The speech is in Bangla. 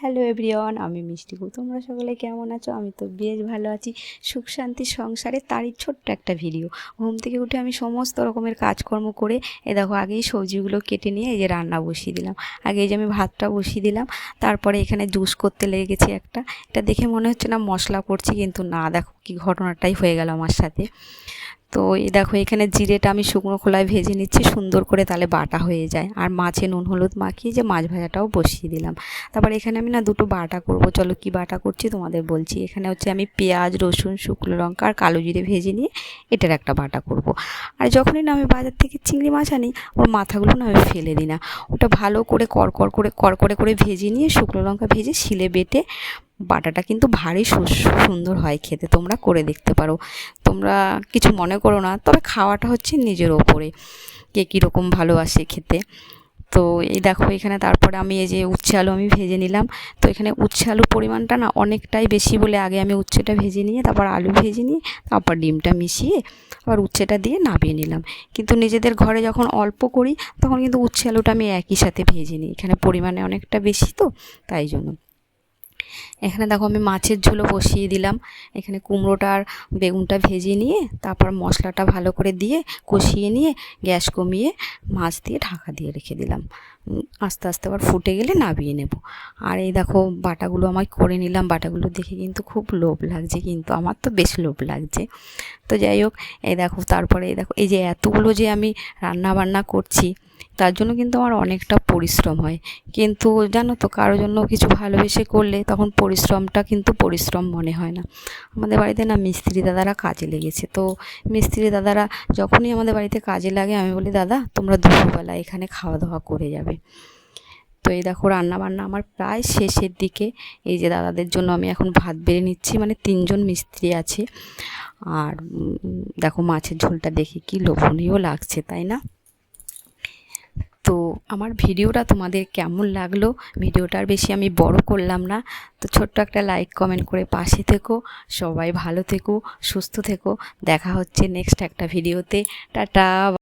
হ্যালো এভরিওয়ান, আমি মিষ্টি। তোমরা সকলে কেমন আছো? আমি তো বেশ ভালো আছি। সুখ শান্তির সংসারে তারই ছোট্ট একটা ভিডিও। ঘুম থেকে উঠে আমি সমস্ত রকমের কাজকর্ম করে দেখো আগেই সবজিগুলো কেটে নিয়ে এই যে রান্না বসিয়ে দিলাম। আগে এই যে আমি ভাতটা বসিয়ে দিলাম, তারপরে এখানে জুস করতে লেগে গেছি একটা। এটা দেখে মনে হচ্ছে না মশলা করছি, কিন্তু না, দেখো কি ঘটনাটাই হয়ে গেল আমার সাথে। তো এই দেখো এখানে জিরেটা আমি শুকনো খোলায় ভেজে নিচ্ছি সুন্দর করে, তাহলে বাটা হয়ে যায়। আর মাছে নুন হলুদ মাখিয়ে যে মাছ ভাজাটাও বসিয়ে দিলাম। তারপর এখানে আমি না দুটো বাটা করব। চলো কি বাটা করছি তোমাদের বলছি। এখানে হচ্ছে আমি পেঁয়াজ, রসুন, শুকনো লঙ্কা আর কালো জিরে ভেজে নিয়ে এটার একটা বাটা করব। আর যখনই না আমি বাজার থেকে চিংড়ি মাছ আনি, ওর মাথাগুলো না আমি ফেলে দিই না, ওটা ভালো করে কড়কড় করে ভেজে নিয়ে শুকনো লঙ্কা ভেজে শিলে বেটে বাটাটা কিন্তু ভারী সুন্দর হয় খেতে। তোমরা করে দেখতে পারো, তোমরা কিছু মনে করো না। তবে খাওয়াটা হচ্ছে নিজের ওপরে, কে কীরকম ভালোবাসে খেতে। তো এই দেখো এখানে তারপরে আমি এই যে উচ্ছে আলু আমি ভেজে নিলাম। তো এখানে উচ্ছে আলুর পরিমাণটা না অনেকটাই বেশি বলে আগে আমি উচ্ছেটা ভেজে নিয়ে তারপর আলু ভেজে নিয়ে তারপর ডিমটা মিশিয়ে আবার উচ্ছেটা দিয়ে নামিয়ে নিলাম। কিন্তু নিজেদের ঘরে যখন অল্প করি তখন কিন্তু উচ্ছে আলুটা আমি একই সাথে ভেজে নিই, এখানে পরিমাণে অনেকটা বেশি তো তাই জন্য। এখানে দেখো আমি মাছের ঝোলও বসিয়ে দিলাম। এখানে কুমড়োটা আর বেগুনটা ভেজে নিয়ে তারপর মশলাটা ভালো করে দিয়ে কষিয়ে নিয়ে গ্যাস কমিয়ে মাছ দিয়ে ঢাকা দিয়ে রেখে দিলাম। আস্তে আস্তে আবার ফুটে গেলে নামিয়ে নেব। আর এই দেখো বাটাগুলো আমি করে নিলাম। বাটাগুলো দেখে কিন্তু খুব লোভ লাগছে, কিন্তু আমার তো বেশ লোভ লাগছে। তো যাই হোক, এই দেখো তারপরে এই দেখো এই যে এতগুলো যে আমি রান্না বান্না করছি, তার জন্য কিন্তু আমার অনেকটা পরিশ্রম হয়। কিন্তু জানো তো, কারোর জন্য কিছু ভালোবেসে করলে তখন পরিশ্রমটা কিন্তু পরিশ্রম মনে হয় না। আমাদের বাড়িতে না মিস্ত্রি দাদারা কাজে লেগেছে। তো মিস্ত্রি দাদারা যখনই আমাদের বাড়িতে কাজে লাগে আমি বলি, দাদা তোমরা দুপুরবেলা এখানে খাওয়া দাওয়া করে যাবে। তো এই দেখো রান্না বান্না আমার প্রায় শেষের দিকে। এই যে দাদাদের জন্য আমি এখন ভাত বেড়ে নিচ্ছি, মানে 3জন মিস্ত্রি আছে। আর দেখো মাছের ঝোলটা দেখে কি লোভনীয় লাগছে, তাই না? তো আমার ভিডিওটা তোমাদের কেমন লাগলো? ভিডিওটার বেশি আমি বড় করলাম না। তো ছোট্ট একটা লাইক কমেন্ট করে পাশে থেকো। সবাই ভালো থেকো, সুস্থ থেকো। দেখা হচ্ছে নেক্সট একটা ভিডিওতে। টাটা।